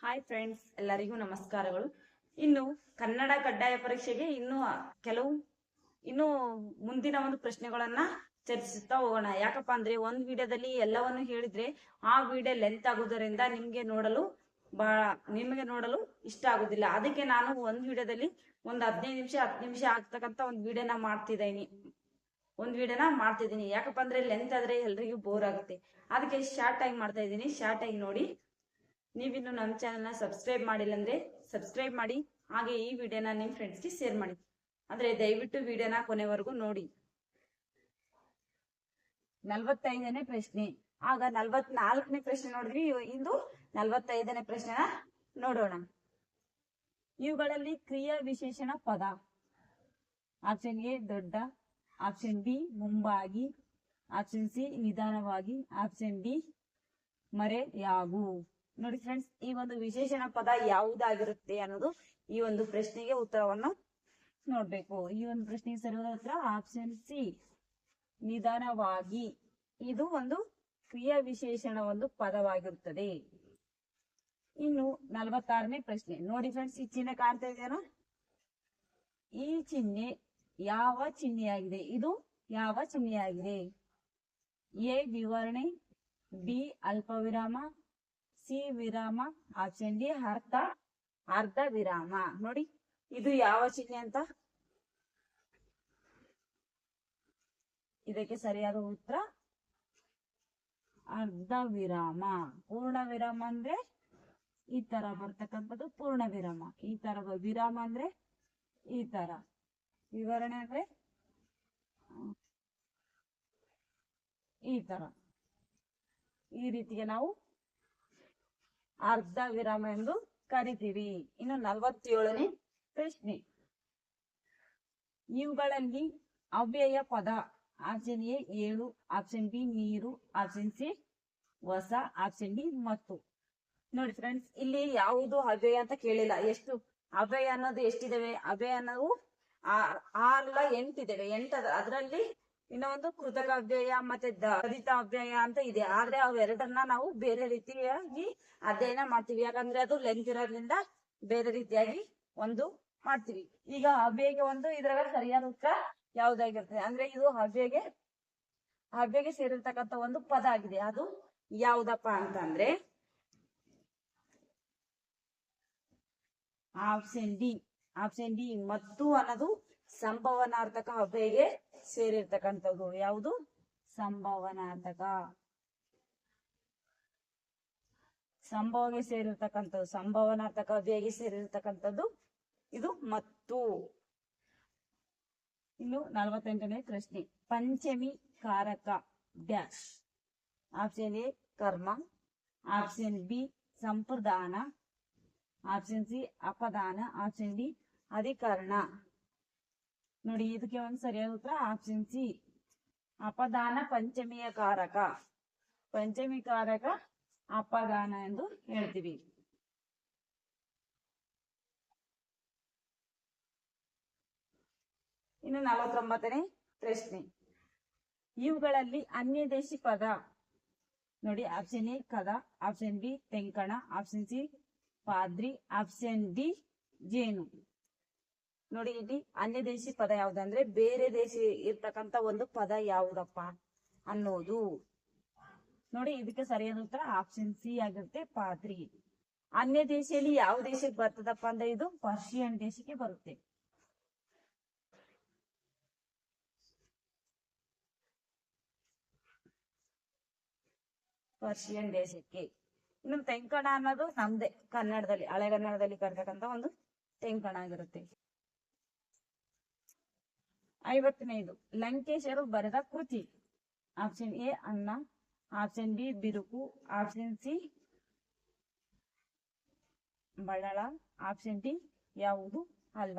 Hi friends, ಎಲ್ಲರಿಗೂ ನಮಸ್ಕಾರಗಳು. ಇನ್ನು ಕನ್ನಡ ಕಡ್ಡಾಯ ಪರೀಕ್ಷೆಗೆ ಇನ್ನು ಮುಂದಿನ ಒಂದು ಪ್ರಶ್ನೆಗಳನ್ನ ಚರ್ಚಿಸ್ತಾ ಹೋಗೋಣ. ಯಾಕಪ್ಪ ಅಂದ್ರೆ ಒಂದ್ ವಿಡಿಯೋದಲ್ಲಿ ಎಲ್ಲವನ್ನು ಹೇಳಿದ್ರೆ ಆ ವಿಡಿಯೋ ಲೆಂತ್ ಆಗುವುದರಿಂದ ನಿಮಗೆ ನೋಡಲು ಇಷ್ಟ ಆಗುದಿಲ್ಲ. ಅದಕ್ಕೆ ನಾನು ಒಂದ್ ವಿಡಿಯೋದಲ್ಲಿ ಒಂದ್ 15 ನಿಮಿಷ 10 ನಿಮಿಷ ಆಗ್ತಕ್ಕಂತ ಒಂದ್ ವಿಡಿಯೋನ ಮಾಡ್ತಿದ್ದೀನಿ. ಯಾಕಪ್ಪ ಅಂದ್ರೆ ಲೆಂತ್ ಆದ್ರೆ ಎಲ್ರಿಗೂ ಬೋರ್ ಆಗುತ್ತೆ. ಅದಕ್ಕೆ ಶಾರ್ಟ್ ಆಗಿ ಮಾಡ್ತಾ ಇದ್ದೀನಿ. ಶಾರ್ಟ್ ಆಗಿ ನೋಡಿ. ನೀವಿನ್ನು ನಮ್ಮ ಚಾನಲ್ನ ಸಬ್ಸ್ಕ್ರೈಬ್ ಮಾಡಿಲ್ಲ ಅಂದ್ರೆ ಸಬ್ಸ್ಕ್ರೈಬ್ ಮಾಡಿ. ಹಾಗೆ ಈ ವಿಡಿಯೋನ ನಿಮ್ಮ ಫ್ರೆಂಡ್ಸ್ಗೆ ಶೇರ್ ಮಾಡಿ. ಅಂದ್ರೆ ದಯವಿಟ್ಟು ವಿಡಿಯೋನ ಕೊನೆವರೆಗೂ ನೋಡಿ. 45ನೇ ಪ್ರಶ್ನೆ. ಆಗ 44ನೇ ಪ್ರಶ್ನೆ ನೋಡಿದ್ವಿ. ಇಂದು 45ನೇ ಪ್ರಶ್ನೆನ ನೋಡೋಣ. ಇವುಗಳಲ್ಲಿ ಕ್ರಿಯಾ ವಿಶೇಷಣ ಪದ. ಆಪ್ಷನ್ ಎ ದೊಡ್ಡ, ಆಪ್ಷನ್ ಬಿ ಮುಂಬಾಗಿ, ಆಪ್ಷನ್ ಸಿ ನಿಧಾನವಾಗಿ, ಆಪ್ಷನ್ ಡಿ ಮರೆಯಾಗು. ನೋಡಿ ಫ್ರೆಂಡ್ಸ್, ಈ ಒಂದು ವಿಶೇಷಣ ಪದ ಯಾವುದಾಗಿರುತ್ತೆ ಅನ್ನೋದು ಈ ಒಂದು ಪ್ರಶ್ನೆಗೆ ಉತ್ತರವನ್ನು ನೋಡ್ಬೇಕು. ಈ ಒಂದು ಪ್ರಶ್ನೆಗೆ ಸರಿಯಾದ ಉತ್ತರ ಆಪ್ಷನ್ ಸಿ ನಿಧಾನವಾಗಿ. ಇದು ಒಂದು ಕ್ರಿಯಾ ವಿಶೇಷಣ ಒಂದು ಪದವಾಗಿರುತ್ತದೆ. ಇನ್ನು 46ನೇ ಪ್ರಶ್ನೆ ನೋಡಿ ಫ್ರೆಂಡ್ಸ್, ಈ ಚಿಹ್ನೆ ಕಾಣ್ತಾ ಇದೆಯಾ? ಈ ಚಿಹ್ನೆ ಯಾವ ಚಿಹ್ನೆಯಾಗಿದೆ? ಇದು ಯಾವ ಚಿಹ್ನೆಯಾಗಿದೆ? ಎ ವಿವರಣೆ, ಬಿ ಅಲ್ಪ ವಿರಾಮ, ಸಿ ವಿರಾಮ, ಆಪ್ಷನ್ ಡಿ ಅರ್ಧ ವಿರಾಮ. ನೋಡಿ ಇದು ಯಾವ ಚಿಹ್ನೆ ಅಂತ. ಇದಕ್ಕೆ ಸರಿಯಾದ ಉತ್ತರ ಅರ್ಧ ವಿರಾಮ. ಪೂರ್ಣ ವಿರಾಮ ಅಂದ್ರೆ ಈ ತರ ಬರ್ತಕ್ಕಂಥದ್ದು ಪೂರ್ಣ ವಿರಾಮ. ಈ ತರದ ವಿರಾಮ ಅಂದ್ರೆ ಈ ತರ. ವಿವರಣೆ ಅಂದ್ರೆ ಈ ತರ. ಈ ರೀತಿಗೆ ನಾವು ಅರ್ಧ ವಿರಾಮ ಎಂದು ಕರಿತೀವಿ. ಇನ್ನು 47ನೇ ಪ್ರಶ್ನೆ. ಇವುಗಳಲ್ಲಿ ಅವ್ಯಯ ಪದ. ಆಪ್ಷನ್ ಎ ಏಳು, ಆಪ್ಷನ್ ಬಿ ನೀರು, ಆಪ್ಷನ್ ಸಿ ಹೊಸ, ಆಪ್ಷನ್ ಡಿ ಮತ್ತು. ನೋಡಿ ಫ್ರೆಂಡ್ಸ್, ಇಲ್ಲಿ ಯಾವುದು ಅವ್ಯಯ ಅಂತ ಕೇಳಿಲ್ಲ. ಎಷ್ಟು ಅವ್ಯಯ ಅನ್ನೋದು ಎಷ್ಟಿದಾವೆ? ಅವ್ಯಯ ಅನ್ನೋದು 8 ಇದಾವೆ. 8 ಅದರಲ್ಲಿ ಇನ್ನೊಂದು ಕೃತಕ ಅವ್ಯಯ ಮತ್ತೆ ದಲಿತ ಅವ್ಯಯ ಅಂತ ಇದೆ. ಆದ್ರೆ ಅವೆರಡನ್ನ ನಾವು ಬೇರೆ ರೀತಿಯಾಗಿ ಅಧ್ಯಯನ ಮಾಡ್ತೀವಿ. ಯಾಕಂದ್ರೆ ಅದು ಲೆಂತ್ ಇರೋದ್ರಿಂದ ಬೇರೆ ರೀತಿಯಾಗಿ ಒಂದು ಮಾಡ್ತೀವಿ. ಈಗ ಅವ್ಯಯಗೆ ಒಂದು ಇದ್ರಾಗ ಸರಿಯಾದ ಉತ್ತರ ಯಾವ್ದಾಗಿರ್ತದೆ ಅಂದ್ರೆ ಇದು ಅವ್ಯಯಗೆ ಸೇರಿರ್ತಕ್ಕಂಥ ಒಂದು ಪದ ಆಗಿದೆ. ಅದು ಯಾವ್ದಪ್ಪ ಅಂತಂದ್ರೆ ಆಪ್ಷನ್ ಡಿ. ಆಪ್ಷನ್ ಡಿ ಮತ್ತು ಅನ್ನೋದು ಸಂಭವನಾರ್ಥಕ ಅವ್ಯಯಗೆ ಸೇರಿರ್ತಕ್ಕಂಥದ್ದು. ಯಾವುದು? ಸಂಭವನಾರ್ಥಕ. ಸಂಭವಗೆ ಸೇರಿರ್ತಕ್ಕಂಥದ್ದು, ಸಂಭವನಾರ್ಥಕ ಅವ್ಯಯಗೆ ಸೇರಿರ್ತಕ್ಕಂಥದ್ದು ಇದು ಮತ್ತು. ಇನ್ನು 48ನೇ ಪ್ರಶ್ನೆ. ಪಂಚಮಿ ಕಾರಕ ಡ್ಯಾಶ್. ಆಪ್ಷನ್ ಎ ಕರ್ಮ, ಆಪ್ಷನ್ ಬಿ ಸಂಪ್ರದಾನ, ಆಪ್ಷನ್ ಸಿ ಅಪದಾನ, ಆಪ್ಷನ್ ಡಿ ಅಧಿಕರಣ. ನೋಡಿ ಇದಕ್ಕೆ ಒಂದು ಸರಿಯಾದ ಉತ್ತರ ಆಪ್ಷನ್ ಸಿ ಅಪದಾನ ಪಂಚಮಿಯ ಕಾರಕ. ಪಂಚಮಿ ಕಾರಕ ಅಪದಾನ ಎಂದು ಹೇಳ್ತೀವಿ. ಇನ್ನು 49ನೇ ಪ್ರಶ್ನೆ. ಇವುಗಳಲ್ಲಿ ಅನ್ಯದೇಶಿ ಪದ. ನೋಡಿ ಆಪ್ಷನ್ ಎ ಕದ, ಆಪ್ಷನ್ ಬಿ ತೆಂಕಣ, ಆಪ್ಷನ್ ಸಿ ಪಾದ್ರಿ, ಆಪ್ಷನ್ ಡಿ ಜೇನು. ನೋಡಿ ಇಲ್ಲಿ ಅನ್ಯದೇಶಿ ಪದ ಯಾವ್ದಂದ್ರೆ ಬೇರೆ ದೇಶ ಇರ್ತಕ್ಕಂತ ಒಂದು ಪದ ಯಾವುದಪ್ಪ ಅನ್ನೋದು. ನೋಡಿ ಇದಕ್ಕೆ ಸರಿಯಾದ ಉತ್ತರ ಆಪ್ಷನ್ ಸಿ ಆಗಿರುತ್ತೆ ಪಾದ್ರಿ. ಅನ್ಯ ದೇಶದಲ್ಲಿ ಯಾವ ದೇಶಕ್ಕೆ ಬರ್ತದಪ್ಪ ಅಂದ್ರೆ ಇದು ಪರ್ಷಿಯನ್ ದೇಶಕ್ಕೆ ಬರುತ್ತೆ. ಪರ್ಷಿಯನ್ ದೇಶಕ್ಕೆ. ಇನ್ನು ತೆಂಕಣ ಅನ್ನೋದು ನಮ್ದೇ ಕನ್ನಡದಲ್ಲಿ, ಹಳೆಗನ್ನಡದಲ್ಲಿ ಕರ್ತಕ್ಕಂತ ಒಂದು ತೆಂಕಣ ಆಗಿರುತ್ತೆ. 50ನೇದು ಲಂಕೇಶರು ಬರೆದ ಕೃತಿ. ಆಪ್ಷನ್ ಎ ಅನ್ನ, ಆಪ್ಷನ್ ಬಿ ಬಿರುಕು, ಆಪ್ಷನ್ ಸಿ ಬಡಳ, ಆಪ್ಷನ್ ಡಿ ಯಾವುದು ಅಲ್ಲ.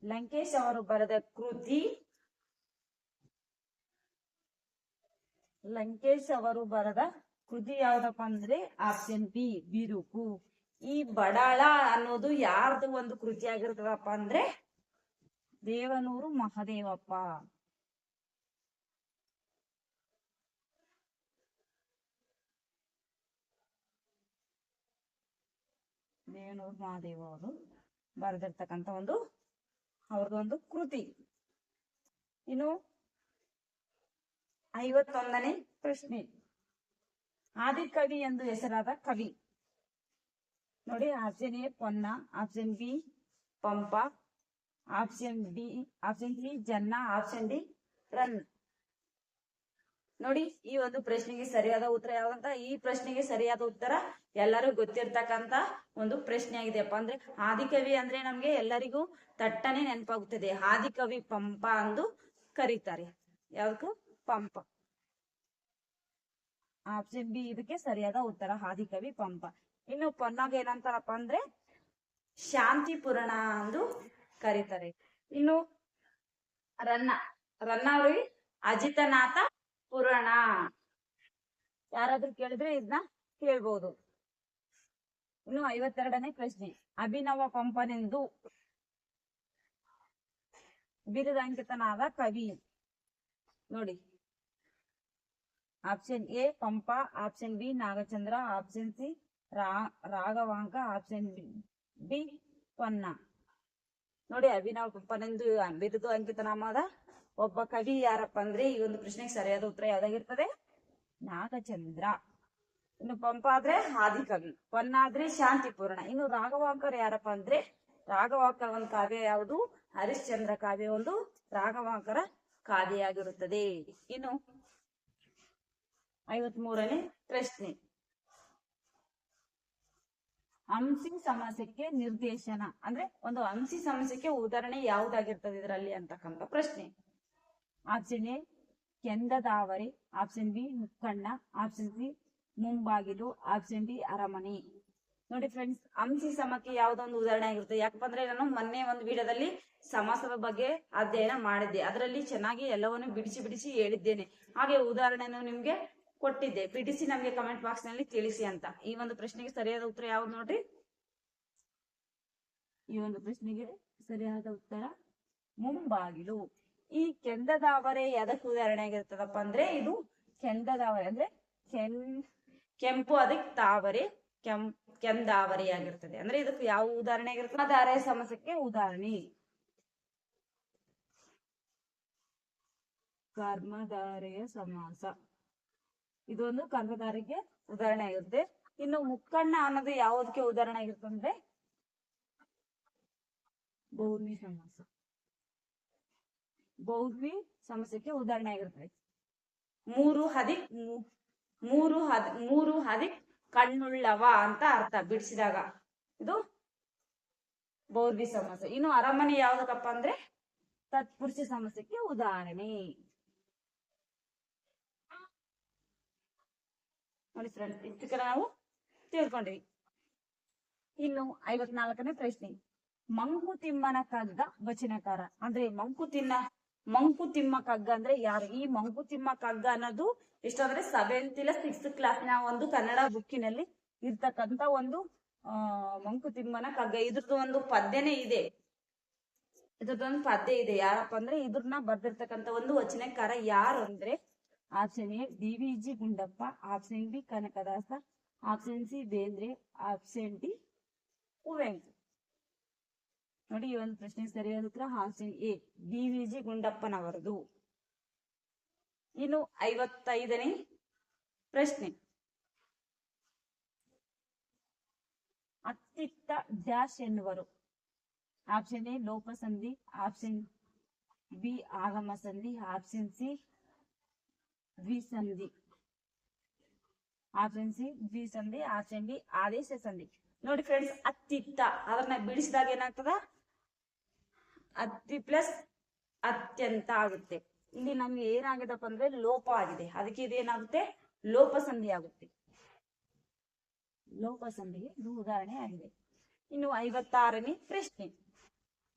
ಲಂಕೇಶ್ ಅವರು ಬರೆದ ಕೃತಿ, ಲಂಕೇಶ್ ಅವರು ಬರೆದ ಕೃತಿ ಯಾವ್ದಪ್ಪ ಅಂದ್ರೆ ಆಪ್ಷನ್ ಬಿ ಬಿರುಕು. ಈ ಬಡಾಳ ಅನ್ನೋದು ಯಾರ್ದು ಒಂದು ಕೃತಿ ಆಗಿರ್ತದಪ್ಪ ಅಂದ್ರೆ ದೇವನೂರು ಮಹದೇವಪ್ಪ. ದೇವನೂರು ಮಹಾದೇವ ಅವರು ಬರೆದಿರ್ತಕ್ಕಂಥ ಒಂದು ಅವ್ರದ್ದೊಂದು ಕೃತಿ. ಇನ್ನು 51ನೇ ಪ್ರಶ್ನೆ, ಆದಿಕವಿ ಎಂದು ಹೆಸರಾದ ಕವಿ. ನೋಡಿ, option A Ponna, option B Pampa, option C Janna, option D run. ನೋಡಿ, ಈ ಒಂದು ಪ್ರಶ್ನೆಗೆ ಸರಿಯಾದ ಉತ್ತರ ಯಾವಂತ, ಈ ಪ್ರಶ್ನೆಗೆ ಸರಿಯಾದ ಉತ್ತರ ಎಲ್ಲರೂ ಗೊತ್ತಿರ್ತಕ್ಕಂತ ಒಂದು ಪ್ರಶ್ನೆ ಆಗಿದೆಯಪ್ಪ. ಅಂದ್ರೆ ಆದಿಕವಿ ಅಂದ್ರೆ ನಮ್ಗೆ ಎಲ್ಲರಿಗೂ ತಟ್ಟನೆ ನೆನಪಾಗುತ್ತದೆ. ಆದಿಕವಿ ಪಂಪ ಎಂದು ಕರೀತಾರೆ. ಯಾವ್ದು? ಪಂಪ. ಆಪ್ಷನ್ ಬಿ ಇದಕ್ಕೆ ಸರಿಯಾದ ಉತ್ತರ, ಆದಿಕವಿ ಪಂಪ. ಇನ್ನು ಪೊನ್ನಾಗ ಏನಂತಾರಪ್ಪ ಅಂದ್ರೆ ಶಾಂತಿ ಪುರಾಣ ಎಂದು ಕರೀತಾರೆ. ಇನ್ನು ರನ್ನ ಅವ್ರಿಗೆ ಅಜಿತನಾಥ ಪುರಾಣ. ಯಾರಾದ್ರೂ ಕೇಳಿದ್ರೆ ಇದನ್ನ ಕೇಳ್ಬಹುದು. ಇನ್ನು 52ನೇ ಪ್ರಶ್ನೆ, ಅಭಿನವ ಪಂಪನೆಂದು ಬಿರುದಾಂಕಿತನಾದ ಕವಿ. ನೋಡಿ, option A Pampa, option B Nagachandra, option C Raghavanka, option D Ponna. ನೋಡಿ, ಅಭಿನವ ಪಂಪನೆಂದು ಬಿರುದು ಅಂಕಿತನಾಮದ ಒಬ್ಬ ಕವಿ ಯಾರಪ್ಪ ಅಂದ್ರೆ ಈ ಒಂದು ಪ್ರಶ್ನೆಗೆ ಸರಿಯಾದ ಉತ್ತರ ಯಾವ್ದಾಗಿರ್ತದೆ? ನಾಗಚಂದ್ರ. ಇನ್ನು ಪಂಪ ಆದ್ರೆ ಆದಿಕವಿ, ಪೊನ್ನ ಆದ್ರೆ ಶಾಂತಿಪೂರ್ಣ. ಇನ್ನು ರಾಘವಾಂಕರ್ ಯಾರಪ್ಪ ಅಂದ್ರೆ ರಾಘವಾಂಕರ ಒಂದು ಕಾವ್ಯ ಯಾವುದು? ಹರಿಶ್ಚಂದ್ರ ಕಾವ್ಯ ಒಂದು ರಾಘವಾಂಕರ ಕಾವ್ಯ ಆಗಿರುತ್ತದೆ. ಇನ್ನು 53ನೇ ಪ್ರಶ್ನೆ, ಅಂಶಿ ಸಮಸ್ಯೆಗೆ ನಿರ್ದೇಶನ ಅಂದ್ರೆ ಒಂದು ಅಂಶಿ ಸಮಸ್ಯೆಗೆ ಉದಾಹರಣೆ ಯಾವುದಾಗಿರ್ತದೆ ಇದರಲ್ಲಿ ಅಂತಕ್ಕಂಥ ಪ್ರಶ್ನೆ. ಆಪ್ಷನ್ ಎ ಕೆಂದದಾವರೆ, ಆಪ್ಷನ್ ಬಿ ಮುಕ್ಕಣ್ಣ, ಆಪ್ಷನ್ ಸಿ ಮುಂಬಾಗಿಲು, ಆಪ್ಷನ್ ಡಿ ಅರಮನೆ. ನೋಡಿ ಫ್ರೆಂಡ್ಸ್, ಅಂಶಿ ಸಮಕ್ಕೆ ಯಾವ್ದೊಂದು ಉದಾಹರಣೆ ಆಗಿರುತ್ತೆ. ಯಾಕಪ್ಪ ಅಂದ್ರೆ ನಾನು ಮೊನ್ನೆ ಒಂದು ವಿಡಿಯೋದಲ್ಲಿ ಸಮಾಸದ ಬಗ್ಗೆ ಅಧ್ಯಯನ ಮಾಡಿದ್ದೆ. ಅದರಲ್ಲಿ ಚೆನ್ನಾಗಿ ಎಲ್ಲವನ್ನು ಬಿಡಿಸಿ ಹೇಳಿದ್ದೇನೆ. ಹಾಗೆ ಉದಾಹರಣೆಯನ್ನು ನಿಮ್ಗೆ ಕೊಟ್ಟಿದ್ದೆ. ಬಿಡಿಸಿ ನಮ್ಗೆ ಕಮೆಂಟ್ ಬಾಕ್ಸ್ ನಲ್ಲಿ ತಿಳಿಸಿ ಅಂತ. ಈ ಒಂದು ಪ್ರಶ್ನೆಗೆ ಸರಿಯಾದ ಉತ್ತರ ಯಾವ್ದು ನೋಡ್ರಿ? ಈ ಒಂದು ಪ್ರಶ್ನೆಗೆ ಸರಿಯಾದ ಉತ್ತರ ಮುಂಬಾಗಿಲು. ಈ ಕೆಂದದಾವರೆ ಎದಕ್ಕೆ ಉದಾಹರಣೆ ಆಗಿರ್ತದಪ್ಪ ಅಂದ್ರೆ ಇದು ಕೆಂದದಾವರೆ ಅಂದ್ರೆ ಕೆಂಪು, ಅದಕ್ಕೆ ತಾವರೆ ಕೆಂದಾವರೆ ಆಗಿರ್ತದೆ. ಅಂದ್ರೆ ಇದಕ್ಕೆ ಯಾವ ಉದಾಹರಣೆ ಆಗಿರ್ತದೆ? ಕರ್ಮಧಾರೆಯ ಸಮಾಸಕ್ಕೆ ಉದಾಹರಣೆ. ಕರ್ಮಧಾರೆಯ ಸಮಾಸ ಇದೊಂದು ಕರ್ಮಧಾರೆಗೆ ಉದಾಹರಣೆ ಆಗಿರುತ್ತೆ. ಇನ್ನು ಮುಕ್ಕಣ್ಣ ಅನ್ನೋದು ಯಾವುದಕ್ಕೆ ಉದಾಹರಣೆ ಆಗಿರುತ್ತೆ ಅಂದ್ರೆ ಬಹುವ್ರೀ ಸಮಾಸ. ಬಹುವ್ರೀ ಸಮಾಸಕ್ಕೆ ಉದಾಹರಣೆ ಆಗಿರ್ತದೆ. ಮೂರು ಹದಿಕ್ ಕಣ್ಣುಳ್ಳವ ಅಂತ ಅರ್ಥ ಬಿಡಿಸಿದಾಗ ಇದು ಬಹುವ್ರೀ ಸಮಾಸ. ಇನ್ನು ಅರಮನೆ ಯಾವ್ದಕ್ಕಪ್ಪ ಅಂದ್ರೆ ತತ್ಪುರುಷ ಸಮಾಸಕ್ಕೆ ಉದಾಹರಣೆ. ನೋಡಿ ಫ್ರೆಂಡ್ಸ್, ಇಷ್ಟಕ್ಕೆ ನಾವು ತಿಳ್ಕೊಂಡಿವಿ. ಇನ್ನು 54ನೇ ಪ್ರಶ್ನೆ, ಮಂಕುತಿಮ್ಮನ ಕಗ್ಗ ವಚನಕಾರ. ಅಂದ್ರೆ ಮಂಕುತಿಮ್ಮ ಕಗ್ಗ ಅಂದ್ರೆ ಯಾರು? ಈ ಮಂಕುತಿಮ್ಮ ಕಗ್ಗ ಅನ್ನೋದು ಎಷ್ಟಂದ್ರೆ 7th ಇಲ್ಲ 6th ಕ್ಲಾಸ್ನ ಒಂದು ಕನ್ನಡ ಬುಕ್ಕಿನಲ್ಲಿ ಇರ್ತಕ್ಕಂತ ಒಂದು ಮಂಕುತಿಮ್ಮನ ಕಗ್ಗ. ಇದ್ರದ್ದು ಒಂದು ಪದ್ಯನೇ ಇದೆ. ಇದ್ರದ್ದೊಂದು ಪದ್ಯ ಇದೆ. ಯಾರಪ್ಪ ಅಂದ್ರೆ ಇದ್ರನ್ನ ಬರ್ದಿರ್ತಕ್ಕಂತ ಒಂದು ವಚನಕಾರ ಯಾರು ಅಂದ್ರೆ option A DVG. Gundappa, option B Kanakadasa, option C Bendre, option D Kuvempu. ನೋಡಿ, ಈ ಒಂದು ಪ್ರಶ್ನೆ ಸರಿಯಾದ ಉತ್ತರ ಆಪ್ಷನ್ ಎ ಡಿ.ವಿ.ಜಿ. ಗುಂಡಪ್ಪನವರದು. ಇನ್ನು 55ನೇ ಪ್ರಶ್ನೆ, ಅತ್ತಿತ್ತ ಡ್ಯಾಶ್ ಎನ್ನುವರು. ಆಪ್ಷನ್ ಎ ಲೋಪಸಂಧಿ, ಆಪ್ಷನ್ ಬಿ ಆಗಮ ಸಂಧಿ, ಆಪ್ಷನ್ ಸಿ ದ್ವಿಸಂಧಿ, ಆಪ್ಷನ್ ಸಿ ದ್ವಿಸಂಧಿ, ಆಪ್ಷನ್ ಡಿ ಆದೇಶ ಸಂಧಿ. ನೋಡಿ ಫ್ರೆಂಡ್ಸ್, ಅತ್ತಿತ್ತ ಅದನ್ನ ಬಿಡಿಸಿದಾಗ ಏನಾಗ್ತದ? ಅತಿ ಪ್ಲಸ್ ಅತ್ಯಂತ ಆಗುತ್ತೆ. ಇಲ್ಲಿ ನಮ್ಗೆ ಏನಾಗಿದಪ್ಪ ಅಂದ್ರೆ ಲೋಪ ಆಗಿದೆ. ಅದಕ್ಕೆ ಇದೇನಾಗುತ್ತೆ? ಲೋಪಸಂಧಿ ಆಗುತ್ತೆ. ಲೋಪಸಂಧಿಗೆ ಇದು ಉದಾಹರಣೆ ಆಗಿದೆ. ಇನ್ನು 56ನೇ ಪ್ರಶ್ನೆ,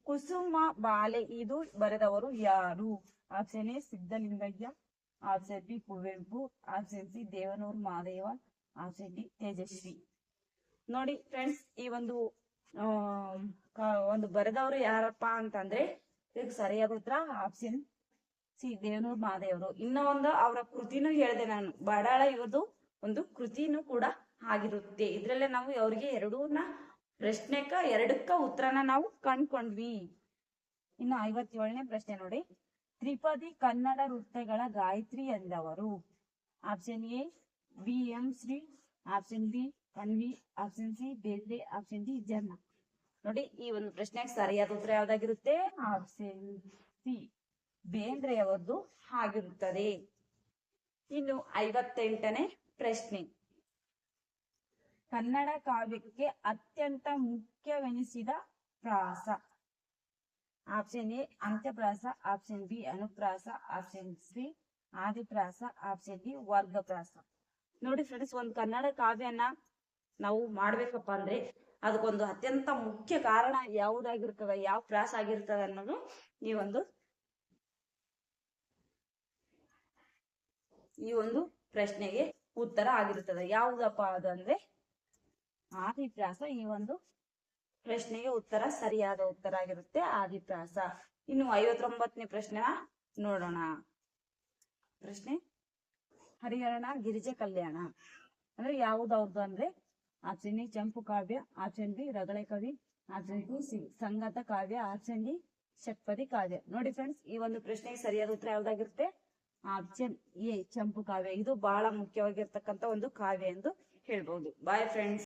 ಕುಸುಮ ಬಾಲೆ ಇದು ಬರೆದವರು ಯಾರು? Option A Siddalingaiah, option B Kuvempu, option C Devanur Mahadeva, option D Tejaswi. ನೋಡಿ ಫ್ರೆಂಡ್ಸ್, ಈ ಒಂದು ಬರೆದವರು ಯಾರಪ್ಪ ಅಂತಂದ್ರೆ ಇದಕ್ಕೆ ಸರಿಯಾದ ಉತ್ತರ ಆಪ್ಷನ್ ಸಿ ದೇವನೂರು ಮಹಾದೇವರು. ಇನ್ನೊಂದು ಅವರ ಕೃತಿನೂ ಹೇಳಿದೆ ನಾನು, ಬಡಾಳ ಇವ್ರದ್ದು ಒಂದು ಕೃತಿನೂ ಕೂಡ ಆಗಿರುತ್ತೆ. ಇದ್ರಲ್ಲೇ ನಾವು ಅವ್ರಿಗೆ ಎರಡೂನ ಪ್ರಶ್ನೆಕ ಎರಡಕ್ಕ ಉತ್ತರನ ನಾವು ಕಂಡ್ಕೊಂಡ್ವಿ. ಇನ್ನು 57ನೇ ಪ್ರಶ್ನೆ ನೋಡಿ. ತ್ರಿಪದಿ ಕನ್ನಡ ವೃತ್ತಗಳ ಗಾಯತ್ರಿ ಎಂದವರು. Option A B M Shri, option B Kanavi, option C Bendre, option D ಜನ. ನೋಡಿ ಈ ಒಂದು ಪ್ರಶ್ನೆಗೆ ಸರಿಯಾದ ಉತ್ತರ ಯಾವ್ದಾಗಿರುತ್ತೆ? ಆಪ್ಷನ್ ಸಿ ಬೇಂದ್ರೆಯವರದ್ದು ಆಗಿರುತ್ತದೆ. ಇನ್ನು 58ನೇ ಪ್ರಶ್ನೆ. ಕನ್ನಡ ಕಾವ್ಯಕ್ಕೆ ಅತ್ಯಂತ ಮುಖ್ಯವೆನಿಸಿದ ಪ್ರಾಸ. ಆಪ್ಷನ್ ಎ ಅಂತ್ಯಪ್ರಾಸ, ಆಪ್ಷನ್ ಬಿ ಅನುಪ್ರಾಸ, ಆಪ್ಷನ್ ಸಿ ಆದಿಪ್ರಾಸ, ಆಪ್ಷನ್ ಡಿ ವರ್ಗಪ್ರಾಸ. ನೋಡಿ ಫ್ರೆಂಡ್ಸ್, ಒಂದು ಕನ್ನಡ ಕಾವ್ಯನ ನಾವು ಮಾಡ್ಬೇಕಪ್ಪ ಅಂದ್ರೆ ಅದಕ್ಕೊಂದು ಅತ್ಯಂತ ಮುಖ್ಯ ಕಾರಣ ಯಾವುದಾಗಿರ್ತದ, ಯಾವ ಪ್ರಾಸ ಆಗಿರ್ತದ ಅನ್ನೋದು ಈ ಒಂದು ಪ್ರಶ್ನೆಗೆ ಉತ್ತರ ಆಗಿರುತ್ತದೆ. ಯಾವುದಪ್ಪ ಅದು ಅಂದ್ರೆ ಆದಿಪ್ರಾಸ. ಈ ಒಂದು ಪ್ರಶ್ನೆಗೆ ಉತ್ತರ ಸರಿಯಾದ ಉತ್ತರ ಆಗಿರುತ್ತೆ ಆದಿಪ್ರಾಸ. ಇನ್ನು 59ನೇ ಪ್ರಶ್ನೆ ನೋಡೋಣ. ಪ್ರಶ್ನೆ, ಹರಿಹರಣ ಗಿರಿಜೆ ಕಲ್ಯಾಣ ಅಂದ್ರೆ ಯಾವ್ದವ್ರದ್ದು ಅಂದ್ರೆ ಆಪ್ಷನ್ ಎ ಚಂಪು ಕಾವ್ಯ, ಆಪ್ಷನ್ ಬಿ ರಗಳೆ ಕವಿ, ಆಪ್ಷನ್ ಸಿ ಸಂಗತ ಕಾವ್ಯ, ಆಪ್ಷನ್ ಡಿ ಷಟ್ಪದಿ ಕಾವ್ಯ. ನೋಡಿ ಫ್ರೆಂಡ್ಸ್, ಈ ಒಂದು ಪ್ರಶ್ನೆಗೆ ಸರಿಯಾದ ಉತ್ತರ ಯಾವ್ದಾಗಿರುತ್ತೆ? ಆಪ್ಷನ್ ಎ ಚಂಪು ಕಾವ್ಯ. ಇದು ಬಹಳ ಮುಖ್ಯವಾಗಿರ್ತಕ್ಕಂಥ ಒಂದು ಕಾವ್ಯ ಎಂದು ಹೇಳ್ಬಹುದು. Bye friends.